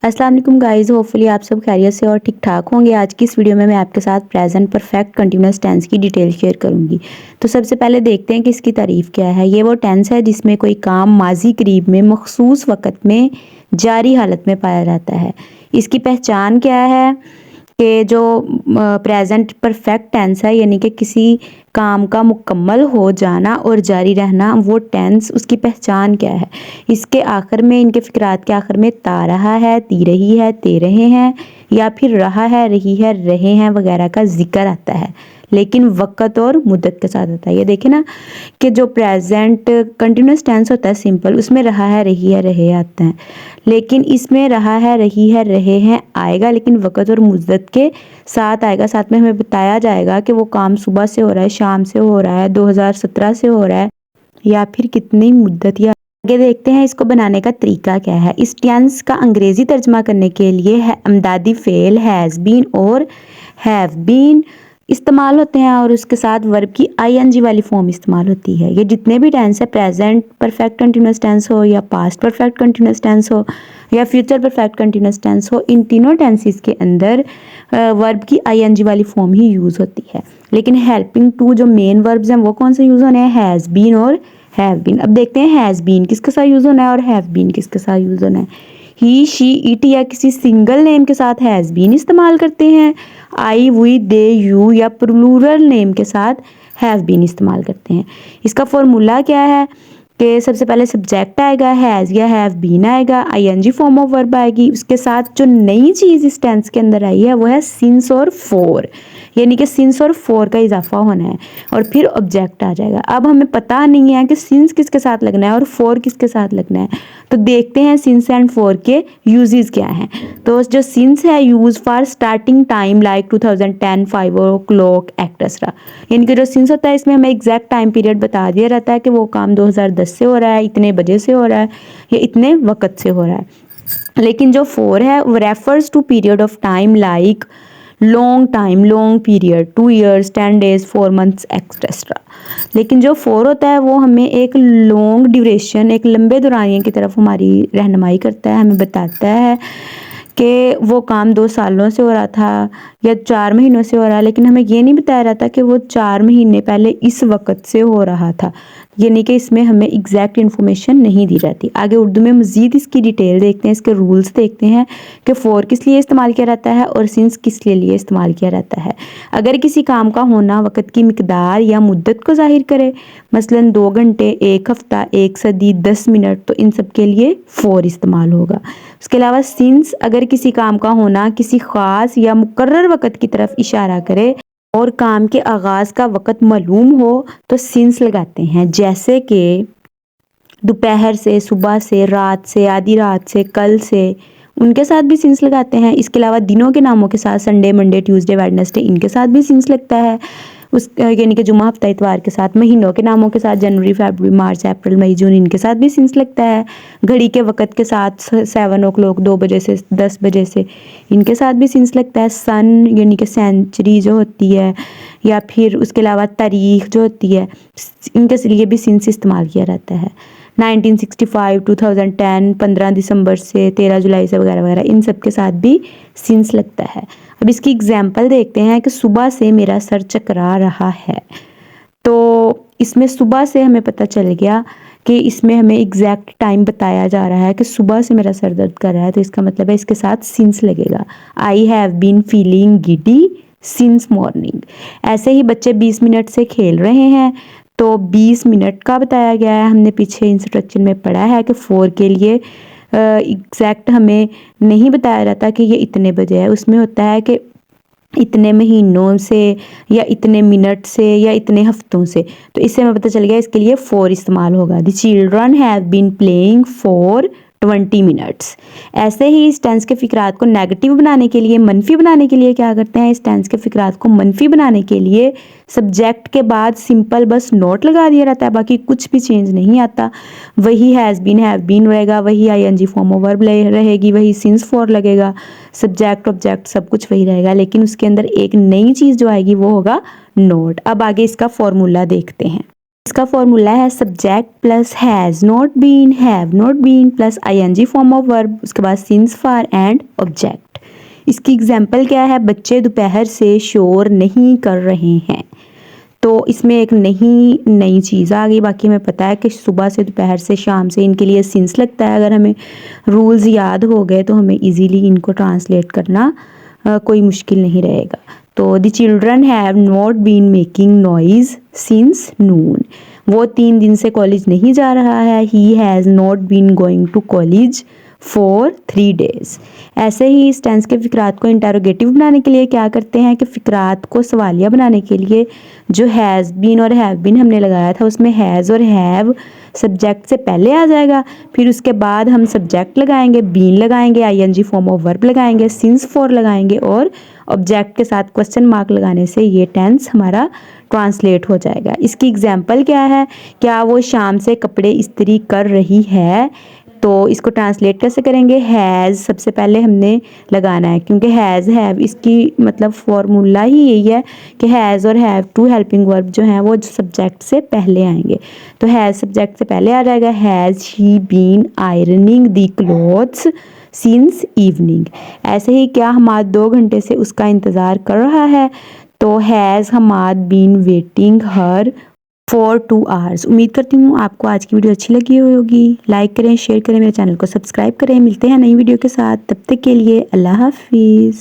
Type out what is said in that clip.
अस्सलाम वालेकुम guys, hopefully आप सब खैरियत से और ठीक ठाक होंगे। आज की इस वीडियो में मैं आपके साथ प्रेजेंट परफेक्ट कंटिन्यूअस टेंस की डिटेल शेयर करूंगी। तो सबसे पहले देखते हैं कि इसकी तारीफ क्या है। ये वो टेंस है जिसमें कोई काम माजी करीब में मखसूस वक़्त में जारी हालत में पाया जाता है। इसकी पहचान क्या है कि जो प्रेजेंट परफेक्ट टेंस है, यानी कि किसी काम का मुकम्मल हो जाना और जारी रहना, वो टेंस उसकी पहचान क्या है। इसके आखिर में, इनके फ़िक्रात के आखिर में ता रहा है, ती रही है, ते रहे हैं, या फिर रहा है, रही है, रहे हैं वगैरह का जिक्र आता है, लेकिन वक़्त और मुद्दत के साथ आता है। ये देखें ना कि जो प्रेजेंट कंटिन्यूस टेंस होता है सिंपल, उसमें रहा है, रही है, रहे आते हैं, लेकिन इसमें रहा है, रही है, रहे हैं आएगा, लेकिन वक़्त और मुद्दत के साथ आएगा। साथ में हमें बताया जाएगा कि वो काम सुबह से हो रहा है, शाम से हो रहा है, 2017 से हो रहा है, या फिर कितनी मुद्दत। या आगे देखते हैं इसको बनाने का तरीका क्या है। इस टेंस का अंग्रेजी तर्जमा करने के लिए है अमदादी फेल हैज़ बीन और हैव बीन इस्तेमाल होते हैं, और उसके साथ वर्ब की आईएनजी वाली फॉर्म इस्तेमाल होती है। ये जितने भी टेंस है, प्रेजेंट परफेक्ट कंटिन्यूस टेंस हो, या पास्ट परफेक्ट कंटिन्यूस टेंस हो, या फ्यूचर परफेक्ट कंटिन्यूस टेंस हो, इन तीनों टेंसेस के अंदर वर्ब की आईएनजी वाली फॉर्म ही यूज़ होती है। लेकिन हेल्पिंग टू जो मेन वर्ब्स हैं वो कौन से यूज़ होने हैं, हैज़ बीन और हैव बीन। अब देखते हैं हैज़ बीन किसके साथ यूज़ होना है और हैव बीन किसके साथ यूज़ होना है। ही, शी, इट या किसी सिंगल नेम के साथ हैज़ बीन इस्तेमाल करते हैं। आई, वी, दे, यू या प्लूरल नेम के साथ हैव बीन इस्तेमाल करते हैं। इसका फॉर्मूला क्या है कि सबसे पहले सब्जेक्ट आएगा, हैज़ या हैव बीन आएगा, आईएनजी फॉर्म ऑफ वर्ब आएगी, उसके साथ जो नई चीज़ इस टेंस के अंदर आई है वो है सिंस और फॉर, यानी कि सिंस और फॉर का इजाफा होना है, और फिर ऑब्जेक्ट आ जाएगा। अब हमें पता नहीं है कि सिंस किसके साथ लगना है और फॉर किसके साथ लगना है, तो देखते हैं सिंस एंड फॉर के यूजेस क्या हैं। तो जो सिंस है, use for starting time like 2010, 5 o'clock etcetera, यानी कि जो सिंस होता है इसमें हमें एग्जैक्ट टाइम पीरियड बता दिया रहता है कि वो काम 2010 से हो रहा है, इतने बजे से हो रहा है, या इतने वक्त से हो रहा है। लेकिन जो फॉर है वो refers to period of time like long time, long period, 2 years, 10 days, 4 months etcetera. लेकिन जो फॉर होता है वो हमें एक लॉन्ग ड्यूरेशन, एक लंबे दौरानिए की तरफ हमारी रहनुमाई करता है, हमें बताता है कि वो काम 2 सालों से हो रहा था या 4 महीनों से हो रहा है, लेकिन हमें ये नहीं बताया रहता कि वो 4 महीने पहले इस वक्त से हो रहा था, यानी कि इसमें हमें एग्जैक्ट इन्फॉर्मेशन नहीं दी जाती। आगे उर्दू में मज़ीद इसकी डिटेल देखते हैं, इसके रूल्स देखते हैं कि फॉर किस लिए इस्तेमाल किया जाता है और सिंस किस लिए इस्तेमाल किया जाता है। अगर किसी काम का होना वक़्त की मिकदार या मुद्दत को ज़ाहिर करे, मसलन 2 घंटे, 1 हफ़्ता, 1 सदी, 10 मिनट, तो इन सब के लिए फॉर इस्तेमाल होगा। उसके अलावा सिंस अगर किसी काम का होना किसी ख़ास या मुकर्रर वक़्त की तरफ इशारा करे और काम के आगाज़ का वक़्त मालूम हो तो सिंस लगाते हैं, जैसे कि दोपहर से, सुबह से, रात से, आधी रात से, कल से, उनके साथ भी सिंस लगाते हैं। इसके अलावा दिनों के नामों के साथ संडे, मंडे, ट्यूसडे, वेडनेसडे, इनके साथ भी सिंस लगता है। उस यानी कि जुमा, हफ्ता, इतवार के साथ। महीनों के नामों के साथ जनवरी, फरवरी, मार्च, अप्रैल, मई, जून, इनके साथ भी सिंस लगता है। घड़ी के वक़्त के साथ 7 o'clock, 2 बजे से 10 बजे से, इनके साथ भी सिंस लगता है। सन यानी कि सेंचुरी जो होती है, या फिर उसके अलावा तारीख जो होती है, इनके लिए भी सिंस इस्तेमाल किया जाता है। 1965, 2010, 15 दिसंबर से 13 जुलाई से वगैरह वगैरह, इन सब के साथ भी सिंस लगता है। अब इसकी एग्जाम्पल देखते हैं कि सुबह से मेरा सर चकरा रहा है। तो इसमें सुबह से हमें पता चल गया कि इसमें हमें एग्जैक्ट टाइम बताया जा रहा है कि सुबह से मेरा सर दर्द कर रहा है, तो इसका मतलब है इसके साथ सिंस लगेगा। I have been feeling giddy since morning. ऐसे ही बच्चे 20 मिनट से खेल रहे हैं, तो 20 मिनट का बताया गया है। हमने पीछे इंस्ट्रक्शन में पढ़ा है कि फॉर के लिए एग्जैक्ट हमें नहीं बताया जाता कि ये इतने बजे है, उसमें होता है कि इतने महीनों से, या इतने मिनट से, या इतने हफ्तों से। तो इससे हमें पता चल गया इसके लिए फॉर इस्तेमाल होगा। The children have been playing for 20 minutes. ऐसे ही इस टेंस के फ़िक्रात को नेगेटिव बनाने के लिए, मनफी बनाने के लिए क्या करते हैं, इस टेंस के फ़िक्रात को मनफी बनाने के लिए सब्जेक्ट के बाद सिंपल बस नोट लगा दिया रहता है, बाकी कुछ भी चेंज नहीं आता। वही हैज़ बीन, हैव बीन रहेगा, वही आईएनजी फॉर्म ऑफ वर्ब रहेगी, वही सिंस फॉर लगेगा, सब्जेक्ट ऑब्जेक्ट सब कुछ वही रहेगा, लेकिन उसके अंदर एक नई चीज़ जो आएगी वो होगा नोट। अब आगे इसका फॉर्मूला देखते हैं। इसका फॉर्मूला है subject plus has not been, have not been plus ING form of verb, उसके बाद सिंस फॉर एंड ऑब्जेक्ट। इसकी एग्जाम्पल क्या है, बच्चे दोपहर से शोर नहीं कर रहे हैं। तो इसमें एक नई चीज़ आ गई। बाकी हमें पता है कि सुबह से दोपहर से शाम से इनके लिए सिंस लगता है। अगर हमें रूल्स याद हो गए तो हमें इजीली इनको ट्रांसलेट करना कोई मुश्किल नहीं रहेगा। तो the children have not been making noise since noon, वो 3 दिन से कॉलेज नहीं जा रहा है। He has not been going to college for 3 days। ऐसे ही इस टेंस के फ़िक्रात को इंटरोगेटिव बनाने के लिए क्या करते हैं कि फ़िक्रात को सवालिया बनाने के लिए जो हैज़ बीन और हैव बीन हमने लगाया था उसमें हैज़ और हैव सब्जेक्ट से पहले आ जाएगा, फिर उसके बाद हम सब्जेक्ट लगाएंगे, बीन लगाएंगे, आईएनजी फॉर्म ऑफ वर्ब लगाएंगे, सिंस फॉर लगाएंगे और ऑब्जेक्ट के साथ क्वेश्चन मार्क लगाने से ये टेंस हमारा ट्रांसलेट हो जाएगा। इसकी एग्जाम्पल क्या है, क्या वो शाम से कपड़े इस्त्री कर रही है। तो इसको ट्रांसलेट कैसे करेंगे, हैज़ सबसे पहले हमने लगाना है क्योंकि हैज़ हैव इसकी मतलब फॉर्मूला ही यही है कि हैज़ और हैव टू हेल्पिंग वर्ब जो हैं वो सब्जेक्ट से पहले आएंगे। तो हैज़ सब्जेक्ट से पहले आ जाएगा, has he been ironing the clothes since evening. ऐसे ही क्या हमाद 2 घंटे से उसका इंतज़ार कर रहा है। तो has Hamad been waiting her for 2 hours। उम्मीद करती हूँ आपको आज की वीडियो अच्छी लगी होगी। लाइक करें, शेयर करें, मेरे चैनल को सब्सक्राइब करें। मिलते हैं नई वीडियो के साथ, तब तक के लिए अल्लाह हाफिज़।